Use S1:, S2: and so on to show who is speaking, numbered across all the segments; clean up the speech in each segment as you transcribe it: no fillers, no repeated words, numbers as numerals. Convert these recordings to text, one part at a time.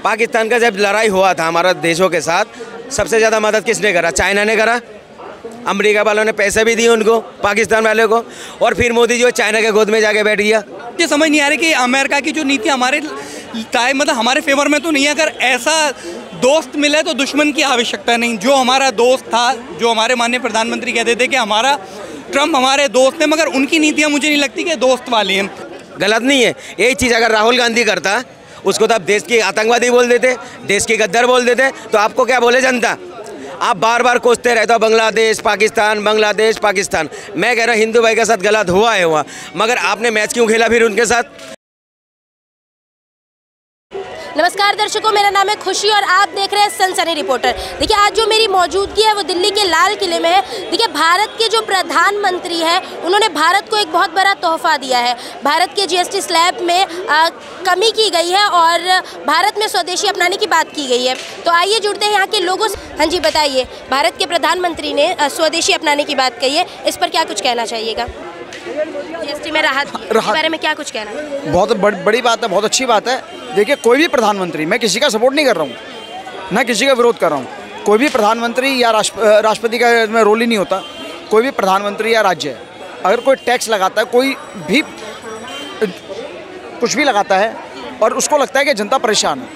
S1: पाकिस्तान का जब लड़ाई हुआ था हमारा देशों के साथ, सबसे ज़्यादा मदद किसने करा? चाइना ने करा। अमेरिका वालों ने पैसे भी दिए उनको, पाकिस्तान वाले को, और फिर मोदी जो चाइना के गोद में जाके बैठ गया।
S2: ये समझ नहीं आ रही कि अमेरिका की जो नीति हमारे मतलब हमारे फेवर में तो नहीं है। अगर ऐसा दोस्त मिले तो दुश्मन की आवश्यकता नहीं। जो हमारा दोस्त था, जो हमारे माननीय प्रधानमंत्री कहते थे कि हमारा ट्रम्प हमारे दोस्त हैं, मगर उनकी नीतियाँ मुझे नहीं लगती कि दोस्त वाली हैं।
S1: गलत नहीं है। यही चीज़ अगर राहुल गांधी करता, उसको तो आप देश की आतंकवादी बोल देते, देश की गद्दार बोल देते, तो आपको क्या बोले जनता? आप बार बार कोसते रहते हो बांग्लादेश पाकिस्तान, बांग्लादेश पाकिस्तान। मैं कह रहा हूँ हिंदू भाई के साथ गलत हुआ है हुआ, मगर आपने मैच क्यों खेला फिर उनके साथ?
S3: नमस्कार दर्शकों, मेरा नाम है खुशी और आप देख रहे हैं सनसनी रिपोर्टर। देखिए, आज जो मेरी मौजूदगी है वो दिल्ली के लाल किले में है। देखिए, भारत के जो प्रधानमंत्री हैं उन्होंने भारत को एक बहुत बड़ा तोहफा दिया है। भारत के जीएसटी स्लैब में कमी की गई है और भारत में स्वदेशी अपनाने की बात की गई है। तो आइए जुड़ते हैं यहाँ के लोगों से। हाँ जी, बताइए, भारत के प्रधानमंत्री ने स्वदेशी अपनाने की बात कही है, इस पर क्या कुछ कहना चाहिएगा? जीएसटी में राहत के बारे में क्या कुछ कहना है?
S4: बहुत बड़ी बात है, बहुत अच्छी बात है। देखिए, कोई भी प्रधानमंत्री, मैं किसी का सपोर्ट नहीं कर रहा हूँ, ना किसी का विरोध कर रहा हूँ। कोई भी प्रधानमंत्री या राष्ट्रपति का इसमें रोल ही नहीं होता। कोई भी प्रधानमंत्री या राज्य अगर कोई टैक्स लगाता है, कोई भी कुछ भी लगाता है और उसको लगता है कि जनता परेशान है,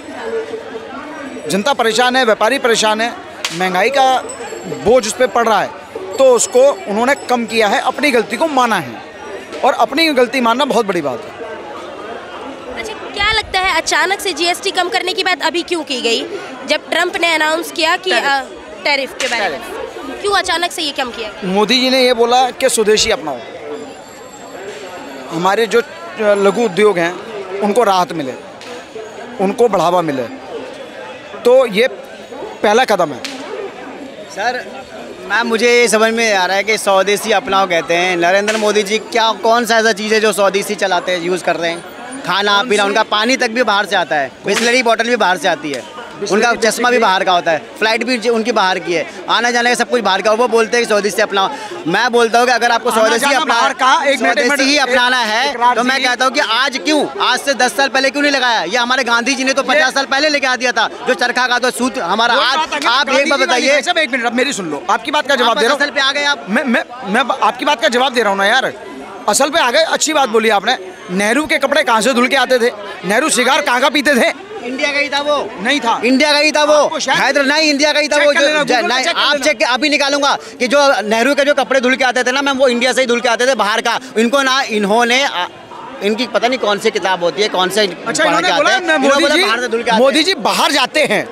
S4: जनता परेशान है, व्यापारी परेशान है, महंगाई का बोझ उस पर पड़ रहा है, तो उसको उन्होंने कम किया है, अपनी गलती को माना है, और अपनी गलती मानना बहुत बड़ी बात है।
S3: अच्छा, क्या लगता है अचानक से जीएसटी कम करने की बात अभी क्यों की गई, जब ट्रंप ने अनाउंस किया कि टैरिफ के बारे में? क्यों अचानक से ये कम किया?
S4: मोदी जी ने ये बोला कि स्वदेशी अपनाओ, हमारे जो लघु उद्योग हैं उनको राहत मिले, उनको बढ़ावा मिले, तो ये पहला कदम है।
S5: सर मैम, मुझे ये समझ में आ रहा है कि स्वदेशी अपनाओ कहते हैं। नरेंद्र मोदी जी क्या कौन सा ऐसा चीज़ है जो स्वदेशी चलाते हैं, यूज़ कर रहे हैं? खाना पीना, उनका पानी तक भी बाहर से आता है, बिस्लरी बॉटल भी बाहर से आती है, उनका चश्मा भी बाहर का होता है, फ्लाइट भी उनकी बाहर की है, आना जाने का सब कुछ बाहर का। वो बोलते हैं कि स्वदेशी अपनाओ। मैं बोलता हूँ कि अगर आपको स्वदेशी ही अपनाना है तो मैं कहता हूँ कि आज क्यों, आज से 10 साल पहले क्यों नहीं लगाया? ये हमारे गांधी जी ने तो 50 साल पहले लेके आ दिया था, जो चरखा का तो सूत हमारा। आज आप एक बात बताइए।
S4: एक मिनट, अब मेरी सुन लो, आपकी बात का जवाब दे रहा हूँ।
S5: असल पे आ गए आप।
S4: मैं आपकी बात का जवाब दे रहा हूँ ना यार, असल पे आ गए। अच्छी बात बोली आपने। नेहरू के कपड़े कहाँ से धुल के आते थे? नेहरू सिगार कहाँ का पीते थे?
S5: इंडिया का ही था वो,
S4: नहीं था?
S5: इंडिया का ही था वो, हैदर नहीं, इंडिया का ही था वो। नहीं, आप चेक अभी निकालूंगा कि जो नेहरू के जो कपड़े धुल के आते थे ना मैम, वो इंडिया से ही धुल के आते थे, बाहर का। इनको ना इन्होंने, इनकी पता नहीं कौन सी किताब होती है, कौन से
S4: मोदी जी बाहर जाते हैं,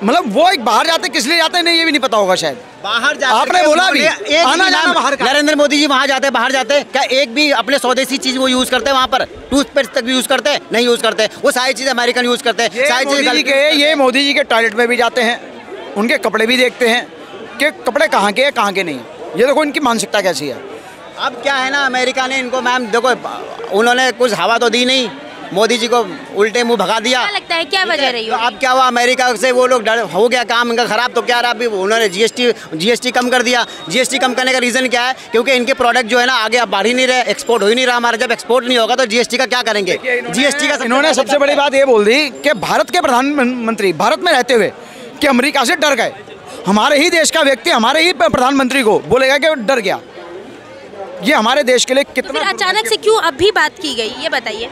S4: मतलब वो एक बाहर जाते, किस लिए जाते हैं नहीं ये भी नहीं पता होगा शायद।
S5: बाहर जाते,
S4: आपने बोला अभी
S5: आना जाना बाहर का। नरेंद्र मोदी जी वहाँ जाते हैं, बाहर जाते हैं, क्या एक भी अपने स्वदेशी चीज वो यूज करते हैं? वहाँ पर टूथपेस्ट तक भी यूज करते हैं? नहीं यूज करते। वो सारी चीजें अमेरिकन यूज करते हैं।
S4: ये मोदी जी के टॉयलेट में भी जाते हैं, उनके कपड़े भी देखते हैं कि कपड़े कहाँ के हैं कहाँ के नहीं। ये देखो इनकी मानसिकता कैसी है।
S5: अब क्या है ना, अमेरिका ने इनको मैम देखो, उन्होंने कुछ हवा तो दी नहीं, मोदी जी को उल्टे मुंह भगा दिया।
S3: क्या लगता है क्या वजह रही?
S5: तो अब क्या हुआ, अमेरिका से वो लोग डर हो गया काम इनका खराब, तो क्या रहा, अभी उन्होंने जीएसटी कम कर दिया। जीएसटी कम करने का रीज़न क्या है? क्योंकि इनके प्रोडक्ट जो है ना आगे अब बढ़ ही नहीं रहे, एक्सपोर्ट हो ही नहीं रहा हमारा। जब एक्सपोर्ट नहीं होगा तो जीएसटी का क्या करेंगे? जीएसटी का
S4: इन्होंने सबसे बड़ी बात ये बोल दी कि भारत के प्रधानमंत्री भारत में रहते हुए कि अमेरिका से डर गए। हमारे ही देश का व्यक्ति हमारे ही प्रधानमंत्री को बोलेगा कि डर गया, ये हमारे देश के लिए कितना।
S3: तो अचानक से क्यों अभी बात की गई, ये बताइए।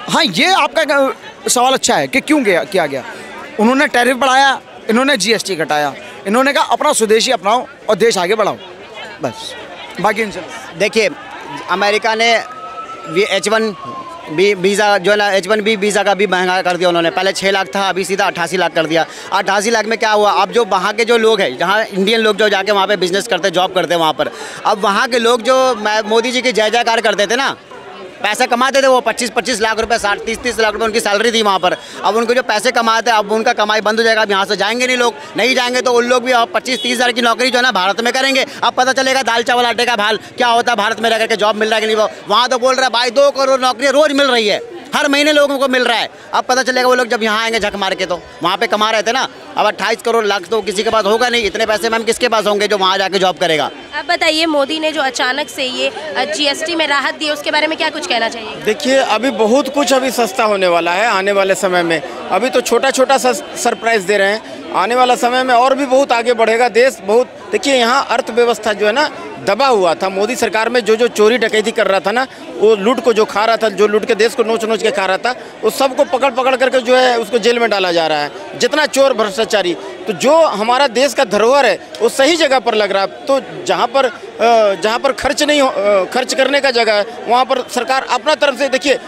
S4: हाँ, ये आपका सवाल अच्छा है कि क्यों किया गया। उन्होंने टैरिफ बढ़ाया, इन्होंने जीएसटी घटाया, इन्होंने कहा अपना स्वदेशी अपनाओ और देश आगे बढ़ाओ, बस। बाकी इनसे
S5: देखिए, अमेरिका ने H1 वीज़ा जो है ना, H1B वीज़ा का भी महंगा कर दिया उन्होंने। पहले 6 लाख था, अभी सीधा 88 लाख कर दिया। 88 लाख में क्या हुआ, अब जो वहाँ के जो लोग हैं, जहाँ इंडियन लोग जो जाके वहाँ पे बिजनेस करते, जॉब करते हैं वहाँ पर, अब वहाँ के लोग जो मोदी जी की जय जयकार करते थे ना, पैसे कमाते थे वो 25-25 लाख रुपए, 60-30 लाख रुपए उनकी सैलरी थी वहाँ पर। अब उनको जो पैसे कमाते हैं, अब उनका कमाई बंद हो जाएगा। अब यहाँ से जाएंगे नहीं लोग, नहीं जाएंगे तो उन लोग भी 25-30 हज़ार की नौकरी जो है ना भारत में करेंगे। अब पता चलेगा दाल चावल आटे का भाल क्या होता है, भारत में रह करके जॉब मिल रहा है कि नहीं। वो वहाँ तो बोल रहा है भाई 2 करोड़ नौकरी रोज़ मिल रही है। हर महीने लोगों को मिल रहा है। अब पता चलेगा वो लोग जब यहाँ आएंगे झक मार के, तो वहाँ पे कमा रहे थे ना। अब 28 करोड़ लाख तो किसी के पास होगा नहीं, इतने पैसे मैम किसके पास होंगे जो वहाँ जाके जॉब करेगा।
S3: अब बताइए, मोदी ने जो अचानक से ये GST में राहत दी, उसके बारे में क्या कुछ कहना चाहिए?
S6: देखिए, अभी बहुत कुछ अभी सस्ता होने वाला है आने वाले समय में। अभी तो छोटा छोटा सरप्राइज दे रहे हैं, आने वाला समय में और भी बहुत आगे बढ़ेगा देश। बहुत देखिए, यहाँ अर्थव्यवस्था जो है ना दबा हुआ था। मोदी सरकार में जो जो चोरी डकैती कर रहा था ना, वो लूट को जो खा रहा था, जो लूट के देश को नोच नोच के खा रहा था, वो सबको पकड़ पकड़ करके जो है उसको जेल में डाला जा रहा है। जितना चोर भ्रष्टाचारी, तो जो हमारा देश का धरोहर है वो सही जगह पर लग रहा है। तो जहाँ पर खर्च करने का जगह है, वहाँ पर सरकार अपना तरफ से देखिए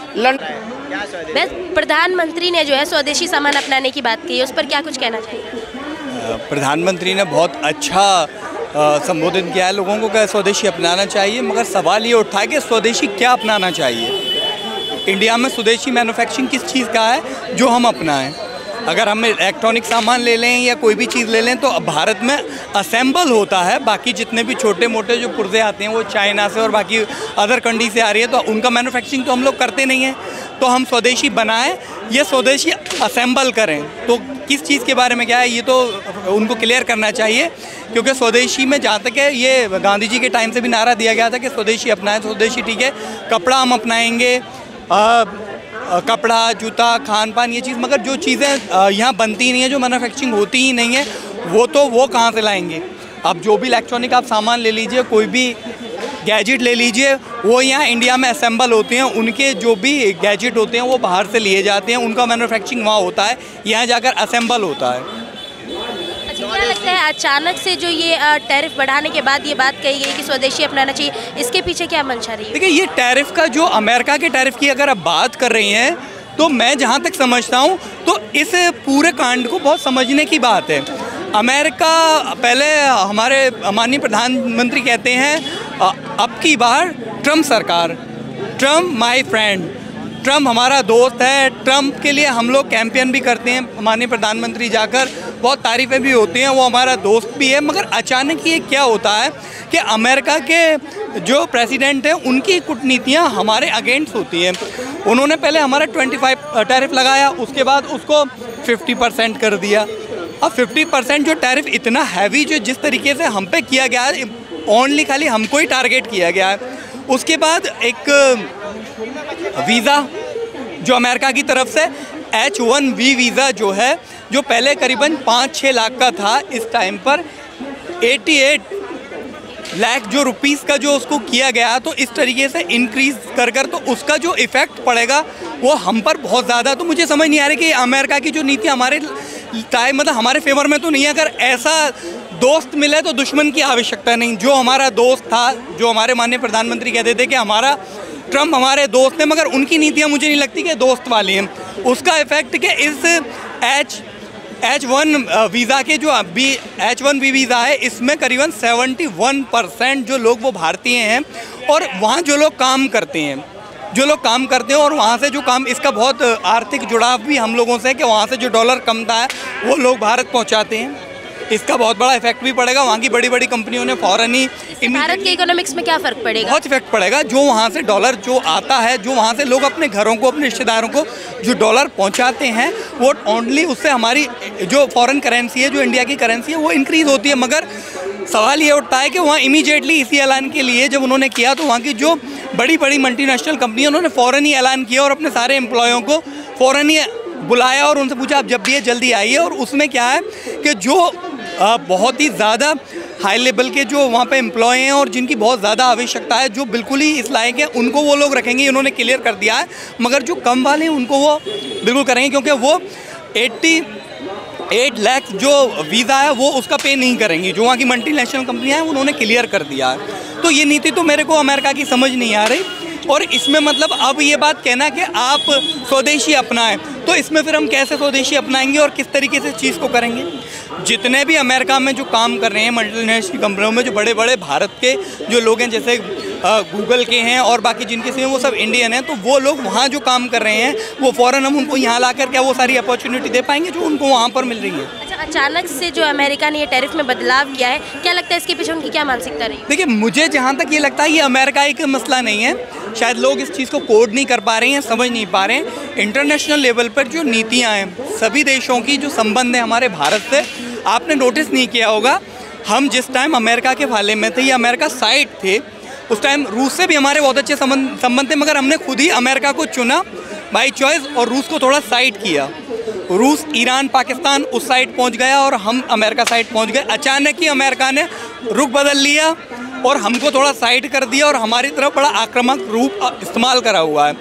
S3: प्रधानमंत्री ने जो है स्वदेशी सामान अपनाने की बात की है, उस पर क्या कुछ कहना चाहिए?
S2: प्रधानमंत्री ने बहुत अच्छा संबोधन किया है लोगों को कि स्वदेशी अपनाना चाहिए, मगर सवाल ये उठा है कि स्वदेशी क्या अपनाना चाहिए। इंडिया में स्वदेशी मैन्युफैक्चरिंग किस चीज़ का है जो हम अपनाएं? अगर हम इलेक्ट्रॉनिक सामान ले लें या कोई भी चीज़ ले लें तो भारत में असेंबल होता है। बाकी जितने भी छोटे मोटे जो पुर्जे आते हैं वो चाइना से और बाकी अदर कंट्री से आ रही है, तो उनका मैन्युफैक्चरिंग तो हम लोग करते नहीं हैं। तो हम स्वदेशी बनाएं, ये स्वदेशी असेंबल करें। तो किस चीज़ के बारे में क्या है, ये तो उनको क्लियर करना चाहिए। क्योंकि स्वदेशी में जहाँ तक है, ये गांधी जी के टाइम से भी नारा दिया गया था कि स्वदेशी अपनाएं। स्वदेशी ठीक है, कपड़ा हम अपनाएंगे, कपड़ा, जूता, खान पान, ये चीज़, मगर जो चीज़ें यहाँ बनती नहीं है, जो मैन्युफैक्चरिंग होती ही नहीं है, वो कहाँ से लाएंगे? अब जो भी इलेक्ट्रॉनिक आप सामान ले लीजिए, कोई भी गैजेट ले लीजिए, वो यहाँ इंडिया में असेंबल होते हैं। उनके जो भी गैजेट होते हैं वो बाहर से लिए जाते हैं, उनका मैन्युफैक्चरिंग वहाँ होता है, यहाँ जाकर असेंबल होता है।
S3: अच्छा, क्या लगता है अचानक से जो ये टैरिफ बढ़ाने के बाद ये बात कही गई कि स्वदेशी अपनाना चाहिए, इसके पीछे क्या मंशा रही है?
S2: देखिए, ये टैरिफ का जो अमेरिका के टैरिफ की अगर आप बात कर रही हैं, तो मैं जहाँ तक समझता हूँ तो इस पूरे कांड को बहुत समझने की बात है। अमेरिका, पहले हमारे माननीय प्रधानमंत्री कहते हैं अब की बार ट्रम्प सरकार, ट्रम्प माय फ्रेंड, ट्रम्प हमारा दोस्त है। ट्रम्प के लिए हम लोग कैंपेन भी करते हैं, माननीय प्रधानमंत्री जाकर बहुत तारीफ़ें भी होती हैं, वो हमारा दोस्त भी है। मगर अचानक ये क्या होता है कि अमेरिका के जो प्रेसिडेंट हैं उनकी कूटनीतियाँ हमारे अगेंस्ट होती हैं। उन्होंने पहले हमारा 25 टैरिफ लगाया, उसके बाद उसको 50% कर दिया। अब 50% जो टैरिफ इतना हैवी जो जिस तरीके से हम पे किया गया है, ओनली खाली हमको ही टारगेट किया गया है। उसके बाद एक वीज़ा जो अमेरिका की तरफ से H1B वीज़ा जो है, जो पहले करीबन 5-6 लाख का था, इस टाइम पर 88 लाख जो रुपीस का जो उसको किया गया, तो इस तरीके से इंक्रीज़ कर तो उसका जो इफ़ेक्ट पड़ेगा वो हम पर बहुत ज़्यादा। तो मुझे समझ नहीं आ रही कि अमेरिका की जो नीति हमारे मतलब हमारे फेवर में तो नहीं है। अगर ऐसा दोस्त मिले तो दुश्मन की आवश्यकता नहीं। जो हमारा दोस्त था, जो हमारे माननीय प्रधानमंत्री कहते थे कि हमारा ट्रम्प हमारे दोस्त हैं, मगर उनकी नीतियाँ मुझे नहीं लगती कि दोस्त वाली हैं। उसका इफ़ेक्ट कि इस H1 वीज़ा के जो अभी H1B वीज़ा है, इसमें करीबन 71% जो लोग वो भारतीय हैं, और वहाँ जो लोग काम करते हैं और वहाँ से जो काम, इसका बहुत आर्थिक जुड़ाव भी हम लोगों से है कि वहाँ से जो डॉलर कमता है वो लोग भारत पहुँचाते हैं। इसका बहुत बड़ा इफेक्ट भी पड़ेगा। वहाँ की बड़ी बड़ी कंपनियों ने फ़ौरन ही
S3: भारत के इकोनॉमिक्स में क्या फ़र्क पड़ेगा?
S2: बहुत इफेक्ट पड़ेगा। जो वहाँ से डॉलर जो आता है, जो वहाँ से लोग अपने घरों को, अपने रिश्तेदारों को जो डॉलर पहुँचाते हैं, वो ओनली उससे हमारी जो फॉरेन करेंसी है, जो इंडिया की करेंसी है, वो इंक्रीज़ होती है। मगर सवाल ये उठता है कि वहाँ इमीडिएटली इसी ऐलान के लिए जब उन्होंने किया, तो वहाँ की जो बड़ी बड़ी मल्टीनेशनल कंपनी, उन्होंने फ़ौरन ही ऐलान किया और अपने सारे एम्प्लॉयों को फ़ौरन ही बुलाया और उनसे पूछा आप जब भी है जल्दी आइए। और उसमें क्या है कि जो बहुत ही ज़्यादा हाई लेवल के जो वहाँ पे एम्प्लॉय हैं और जिनकी बहुत ज़्यादा आवश्यकता है, जो बिल्कुल ही इस लायक है, उनको वो लोग रखेंगे, उन्होंने क्लियर कर दिया है। मगर जो कम वाले हैं उनको वो बिल्कुल करेंगे, क्योंकि वो 88 लाख जो वीज़ा है वो उसका पे नहीं करेंगी। जो वहाँ की मल्टीनेशनल कंपनियाँ हैं उन्होंने क्लियर कर दिया है। तो ये नीति तो मेरे को अमेरिका की समझ नहीं आ रही। और इसमें मतलब अब ये बात कहना कि आप स्वदेशी अपनाएं, तो इसमें फिर हम कैसे स्वदेशी अपनाएंगे और किस तरीके से चीज़ को करेंगे? जितने भी अमेरिका में जो काम कर रहे हैं मल्टीनेशनल कंपनियों में, जो बड़े बड़े भारत के जो लोग हैं, जैसे गूगल के हैं और बाकी जिनके से वो सब इंडियन हैं, तो वो लोग वहाँ जो काम कर रहे हैं वो फ़ौरन हम उनको यहाँ ला कर क्या वो सारी अपॉर्चुनिटी दे पाएंगे जो उनको वहाँ पर मिल रही है।
S3: अच्छा, अचानक से जो अमेरिका ने ये टैरिफ में बदलाव किया है, क्या लगता है इसके पीछे उनकी क्या मानसिकता रही?
S2: देखिए, मुझे जहाँ तक ये लगता है ये अमेरिका एक मसला नहीं है। शायद लोग इस चीज़ को कोड नहीं कर पा रहे हैं, समझ नहीं पा रहे हैं। इंटरनेशनल लेवल पर जो नीतियाँ हैं, सभी देशों की जो संबंध है हमारे भारत से, आपने नोटिस नहीं किया होगा, हम जिस टाइम अमेरिका के भाले में थे या अमेरिका साइड थे, उस टाइम रूस से भी हमारे बहुत अच्छे संबंध थे, मगर हमने खुद ही अमेरिका को चुना बाई चॉइस और रूस को थोड़ा साइड किया। रूस, ईरान, पाकिस्तान उस साइड पहुंच गया और हम अमेरिका साइड पहुंच गए। अचानक ही अमेरिका ने रुख बदल लिया और हमको थोड़ा साइड कर दिया और हमारी तरफ बड़ा आक्रामक रूप इस्तेमाल करा हुआ है।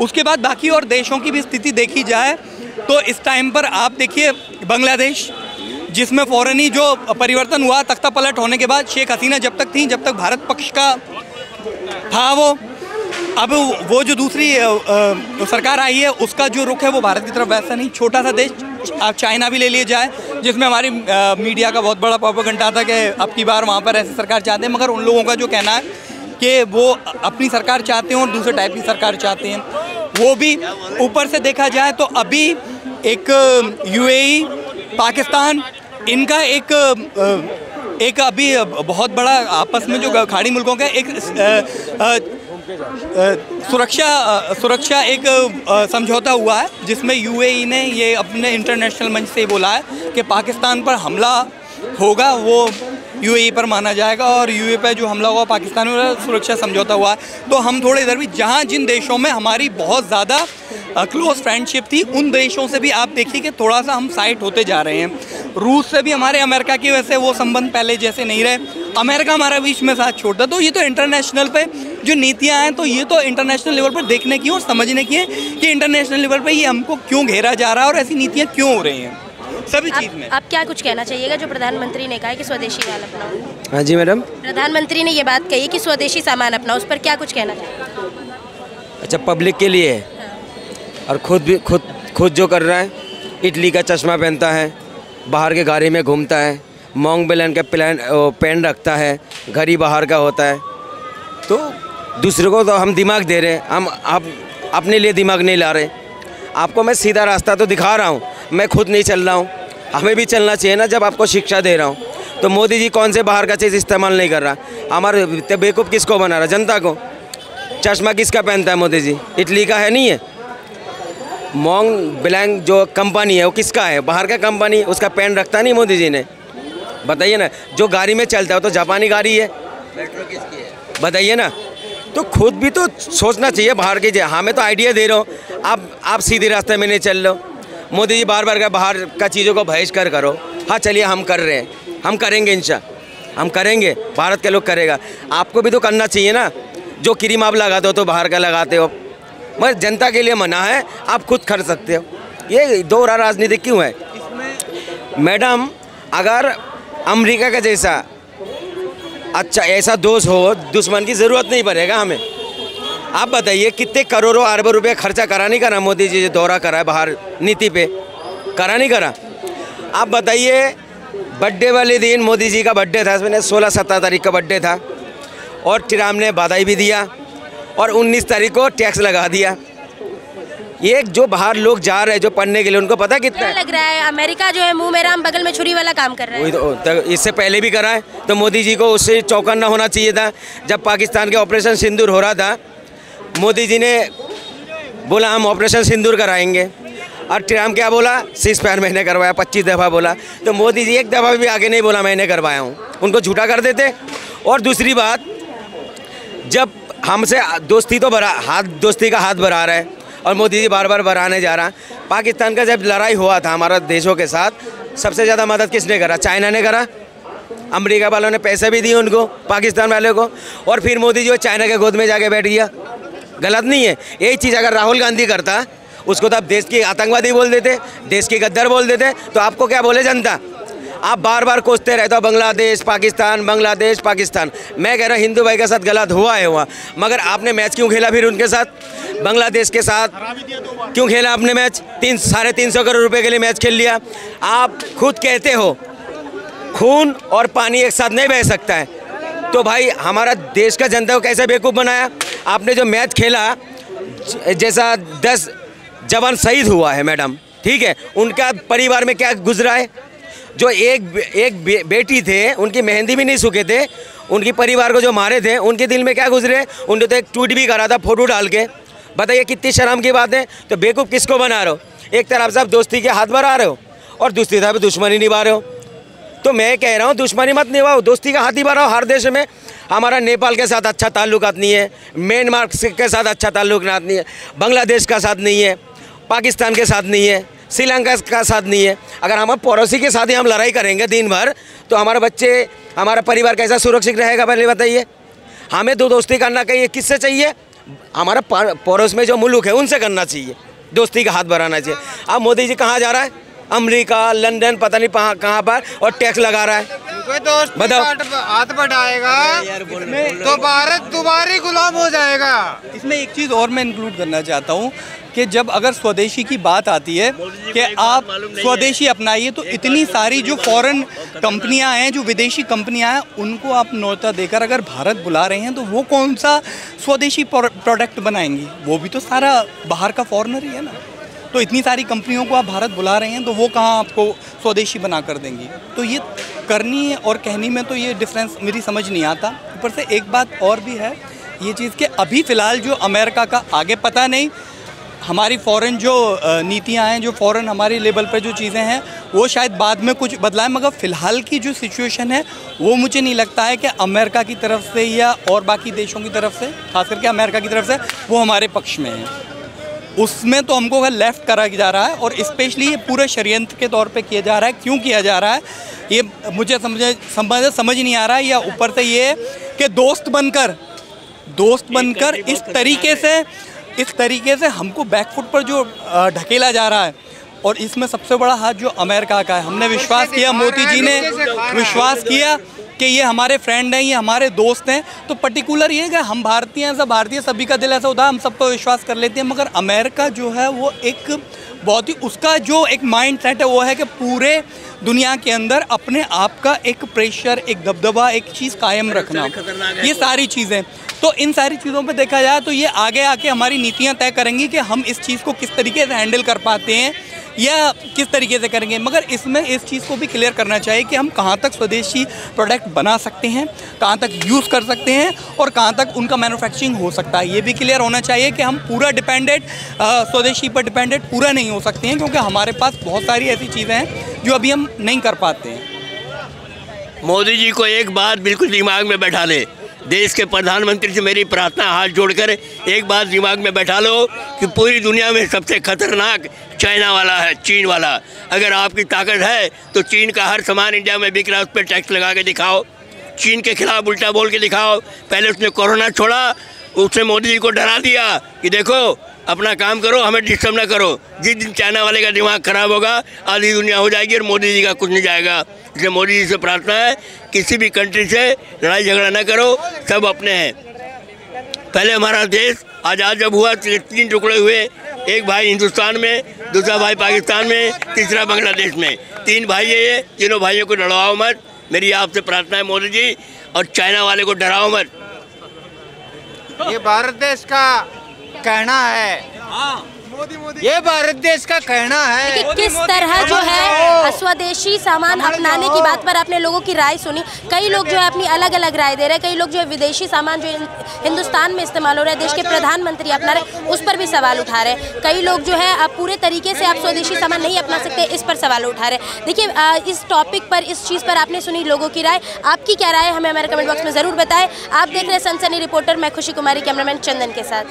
S2: उसके बाद बाकी और देशों की भी स्थिति देखी जाए तो इस टाइम पर आप देखिए बांग्लादेश, जिसमें फ़ौरनी जो परिवर्तन हुआ तख्ता पलट होने के बाद, शेख हसीना जब तक थी, जब तक भारत पक्ष का था वो, अब वो जो दूसरी सरकार आई है उसका जो रुख है वो भारत की तरफ वैसा नहीं। छोटा सा देश, आप चाइना भी ले लिए जाए, जिसमें हमारी मीडिया का बहुत बड़ा प्रोपेगेंडा था कि अब की बार वहाँ पर ऐसी सरकार चाहते हैं, मगर उन लोगों का जो कहना है कि वो अपनी सरकार चाहते हैं और दूसरे टाइप की सरकार चाहते हैं। वो भी ऊपर से देखा जाए तो अभी एक यूएई, पाकिस्तान, इनका एक अभी बहुत बड़ा आपस में जो खाड़ी मुल्कों का एक सुरक्षा एक समझौता हुआ है, जिसमें यूएई ने ये अपने इंटरनेशनल मंच से बोला है कि पाकिस्तान पर हमला होगा वो यूएई पर माना जाएगा और यूएई पर जो हमला हुआ पाकिस्तान में सुरक्षा समझौता हुआ है। तो हम थोड़े इधर भी, जहाँ जिन देशों में हमारी बहुत ज़्यादा क्लोज फ्रेंडशिप थी, उन देशों से भी आप देखिए कि थोड़ा सा हम साइड होते जा रहे हैं। रूस से भी हमारे अमेरिका की वजह से वो संबंध पहले जैसे नहीं रहे, अमेरिका हमारा बीच में साथ छोड़ता। तो ये तो इंटरनेशनल पे जो नीतियाँ हैं, तो ये तो इंटरनेशनल लेवल पर देखने की और समझने की है कि इंटरनेशनल लेवल पर ये हमको क्यों घेरा जा रहा है और ऐसी नीतियाँ क्यों हो रही हैं सभी चीज़ में।
S3: आप क्या कुछ कहना चाहिएगा जो प्रधानमंत्री ने कहा है कि स्वदेशी माल अपनाओ?
S1: हाँ जी मैडम,
S3: प्रधानमंत्री ने ये बात कही कि स्वदेशी सामान अपनाओ, उस पर क्या कुछ कहना चाहिए?
S1: अच्छा, पब्लिक के लिए है और खुद जो कर रहा है, इटली का चश्मा पहनता है, बाहर के गाड़ी में घूमता है, मोंग बेलन का पेन रखता है, घर ही बाहर का होता है। तो दूसरे को तो हम दिमाग दे रहे हैं, हम अपने लिए दिमाग नहीं ला रहे। आपको मैं सीधा रास्ता तो दिखा रहा हूँ, मैं खुद नहीं चल रहा हूँ। हमें भी चलना चाहिए ना, जब आपको शिक्षा दे रहा हूँ। तो मोदी जी कौन से बाहर का चीज़ इस्तेमाल नहीं कर रहा, हमारे बेवकूफ़ किसको बना रहा? जनता को। चश्मा किसका पहनता है मोदी जी? इटली का है नहीं है। मोंग बेलन जो कंपनी है वो किसका है? बाहर का कंपनी, उसका पेन रखता नहीं मोदी जी ने। बताइए ना, जो गाड़ी में चलता है तो जापानी गाड़ी है, मेट्रो किसकी है? बताइए ना। तो खुद भी तो सोचना चाहिए बाहर के। हाँ, मैं तो आइडिया दे रहा हूँ, आप सीधे रास्ते में नहीं चल रहे हो। मोदी जी बार बार का बाहर का चीज़ों को बहिष्कार करो। हाँ चलिए, हम कर रहे हैं, हम करेंगे, हम करेंगे, भारत के लोग करेगा। आपको भी तो करना चाहिए ना। जो क्रीम आप लगाते हो तो बाहर का लगाते हो, मगर जनता के लिए मना है, आप खुद खरीद सकते हो। ये दोहरा राजनीति क्यों है मैडम? अगर अमेरिका का जैसा अच्छा ऐसा दोस्त हो, दुश्मन की ज़रूरत नहीं पड़ेगा हमें। आप बताइए कितने करोड़ों अरबों रुपए खर्चा करा नहीं करा मोदी जी? दौरा करा है बाहर नीति पे, करा नहीं करा? आप बताइए, बर्थडे वाले दिन मोदी जी का बर्थडे था, इसमें 16-17 तारीख का बर्थडे था, और ट्रम्प ने बधाई भी दिया और 19 तारीख को टैक्स लगा दिया। ये जो बाहर लोग जा रहे हैं जो पढ़ने के लिए, उनको पता कितना
S3: लग रहा है अमेरिका जो है मुंह में राम बगल में छुरी वाला काम कर रहा है।
S1: तो इससे पहले भी करा है, तो मोदी जी को उससे चौकन्ना होना चाहिए था। जब पाकिस्तान के ऑपरेशन सिंदूर हो रहा था, मोदी जी ने बोला हम ऑपरेशन सिंदूर कराएंगे, और ट्रम्प क्या बोला? सीज़फायर मैंने करवाया, 25 दफ़ा बोला। तो मोदी जी एक दफ़ा भी आगे नहीं बोला मैंने करवाया हूँ, उनको झूठा कर देते। और दूसरी बात, जब हमसे दोस्ती तो दोस्ती का हाथ बढ़ा रहा है और मोदी जी बार बार बढ़ाने जा रहा। पाकिस्तान का जब लड़ाई हुआ था हमारा देशों के साथ, सबसे ज़्यादा मदद किसने करा? चाइना ने करा। अमेरिका वालों ने पैसे भी दिए उनको, पाकिस्तान वाले को, और फिर मोदी जी चाइना के गोद में जाके बैठ गया। गलत नहीं है? यही चीज़ अगर राहुल गांधी करता, उसको तो आप देश की आतंकवादी बोल देते, देश की गद्दार बोल देते। तो आपको क्या बोले जनता? आप बार बार कोसते रहते हो बांग्लादेश पाकिस्तान, बांग्लादेश पाकिस्तान। मैं कह रहा हिंदू भाई के साथ गलत हुआ, मगर आपने मैच क्यों खेला फिर उनके साथ? बांग्लादेश के साथ क्यों खेला आपने मैच? 350 करोड़ रुपए के लिए मैच खेल लिया। आप खुद कहते हो खून और पानी एक साथ नहीं बह सकता है, तो भाई हमारा देश का जनता को कैसे बेवकूफ़ बनाया आपने? जो मैच खेला, जैसा 10 जवान शहीद हुआ है मैडम, ठीक है, उनका परिवार में क्या गुजरा है? जो एक बेटी थे, उनकी मेहंदी भी नहीं सूखे थे, उनकी परिवार को जो मारे थे उनके दिल में क्या गुजरे। उन्होंने तो एक ट्वीट भी करा था फोटो डाल के। बताइए कितनी शर्म की बात है। तो बेवकूफ़ किसको बना रहे हो? एक तरफ से आप दोस्ती के हाथ बढ़ा रहे हो और दूसरी तरफ दुश्मनी निभा रहे हो। तो मैं कह रहा हूँ दुश्मनी मत निभाओ, दोस्ती का हाथ ही बढ़ाओ। हर देश में हमारा नेपाल के साथ अच्छा ताल्लुकात नहीं है, म्यांमार के साथ अच्छा ताल्लुकात नहीं है, बांग्लादेश का साथ नहीं है, पाकिस्तान के साथ नहीं है, श्रीलंका का साथ नहीं है। अगर हम पड़ोसी के साथ ही हम लड़ाई करेंगे दिन भर तो हमारे बच्चे, हमारा परिवार कैसा सुरक्षित रहेगा? पहले बताइए। हमें तो दोस्ती करना चाहिए, किससे चाहिए? हमारा पड़ोस में जो मुल्क है उनसे करना चाहिए, दोस्ती का हाथ बढ़ाना चाहिए। अब मोदी जी कहाँ जा रहा है? अमेरिका, लंदन, पता नहीं कहाँ पर, और टैक्स लगा रहा है।
S7: बताओ, हाथ बढ़ाएगा तो भारत तुम्हारी गुलाम हो जाएगा।
S2: इसमें एक चीज़ और मैं इंक्लूड करना चाहता हूँ कि जब अगर स्वदेशी की बात आती है कि आप स्वदेशी अपनाइए, तो इतनी सारी जो फॉरेन कंपनियां हैं, जो विदेशी कंपनियां हैं, उनको आप न्योता देकर अगर भारत बुला रहे हैं तो वो कौन सा स्वदेशी प्रोडक्ट बनाएंगी? वो भी तो सारा बाहर का फॉरेनर ही है ना। तो इतनी सारी कंपनियों को आप भारत बुला रहे हैं तो वो कहाँ आपको स्वदेशी बना कर देंगी? तो ये करनी और कहनी में तो ये डिफरेंस मेरी समझ नहीं आता। ऊपर से एक बात और भी है ये चीज़ कि अभी फ़िलहाल जो अमेरिका का, आगे पता नहीं हमारी फ़ॉरेन जो नीतियां हैं, जो फ़ॉरेन हमारी लेवल पर जो चीज़ें हैं, वो शायद बाद में कुछ बदलाएं, मगर फ़िलहाल की जो सिचुएशन है वो मुझे नहीं लगता है कि अमेरिका की तरफ से या और बाकी देशों की तरफ से, खास करके अमेरिका की तरफ से, वो हमारे पक्ष में है। उसमें तो हमको अगर लेफ़्ट करा जा रहा है और स्पेशली ये पूरे षड्यंत्र के तौर पे किया जा रहा है। क्यों किया जा रहा है ये मुझे समझ नहीं आ रहा है। या ऊपर से ये कि दोस्त बनकर इस तरीके से हमको बैकफुट पर जो ढकेला जा रहा है, और इसमें सबसे बड़ा हाथ जो अमेरिका का है। हमने विश्वास किया, मोदी जी ने विश्वास किया कि ये हमारे फ्रेंड हैं, ये हमारे दोस्त हैं, तो पर्टिकुलर ये कि हम भारतीय हैं, सब भारतीय, सभी का दिल ऐसा होता है, हम सबको विश्वास कर लेते हैं। मगर अमेरिका जो है वो एक बहुत ही, उसका जो एक माइंड सेट है वो है कि पूरे दुनिया के अंदर अपने आप का एक प्रेशर, एक दबदबा, एक चीज़ कायम रखना, ये सारी चीज़ें। तो इन सारी चीज़ों पे देखा जाए तो ये आगे आके हमारी नीतियाँ तय करेंगी कि हम इस चीज़ को किस तरीके से हैंडल कर पाते हैं या किस तरीके से करेंगे। मगर इसमें इस चीज़ को भी क्लियर करना चाहिए कि हम कहाँ तक स्वदेशी प्रोडक्ट बना सकते हैं, कहाँ तक यूज़ कर सकते हैं और कहाँ तक उनका मैन्युफैक्चरिंग हो सकता है। ये भी क्लियर होना चाहिए कि हम पूरा डिपेंडेंट, स्वदेशी पर डिपेंडेंट पूरा नहीं हो सकते हैं, क्योंकि हमारे पास बहुत सारी ऐसी चीज़ें हैं जो अभी हम नहीं कर पाते हैं।
S8: मोदी जी को एक बात बिल्कुल दिमाग में बैठा ले, देश के प्रधानमंत्री से मेरी प्रार्थना, हाथ जोड़कर एक बात दिमाग में बैठा लो कि पूरी दुनिया में सबसे खतरनाक चाइना वाला है, चीन वाला। अगर आपकी ताकत है तो चीन का हर सामान इंडिया में बिक रहा है, उस पर टैक्स लगा के दिखाओ, चीन के खिलाफ उल्टा बोल के दिखाओ। पहले उसने कोरोना छोड़ा, उसने मोदी जी को डरा दिया कि देखो अपना काम करो, हमें डिस्टर्ब ना करो। जिस दिन चाइना वाले का दिमाग खराब होगा, आधी दुनिया हो जाएगी और मोदी जी का कुछ नहीं जाएगा। इसलिए मोदी जी से प्रार्थना है, किसी भी कंट्री से लड़ाई झगड़ा ना करो, सब अपने हैं। पहले हमारा देश आज़ाद जब हुआ 3 टुकड़े हुए, एक भाई हिंदुस्तान में, दूसरा भाई पाकिस्तान में, तीसरा बांग्लादेश में। 3 भाई है ये, तीनों भाइयों को लड़वाओ मत। मेरी आपसे प्रार्थना है मोदी जी, और चाइना वाले को डराओ मत।
S7: ये भारत देश का कहना है, ये भारत देश का कहना है
S3: कि किस तरह जो है स्वदेशी सामान अपनाने की बात पर आपने लोगों की राय सुनी। कई लोग जो है अपनी अलग अलग राय दे रहे हैं। कई लोग जो है विदेशी सामान जो हिंदुस्तान में इस्तेमाल हो रहा है, देश के प्रधानमंत्री अपना रहे, उस पर भी सवाल उठा रहे हैं। कई लोग जो है अब पूरे तरीके से आप स्वदेशी सामान नहीं अपना सकते, इस पर सवाल उठा रहे हैं। देखिए इस टॉपिक पर, इस चीज़ पर आपने सुनी लोगों की राय। आपकी क्या राय है हमें हमारे कमेंट बॉक्स में ज़रूर बताएं। आप देख रहे हैं सनसनी रिपोर्टर, मैं खुशी कुमारी, कैमरामैन चंदन के साथ।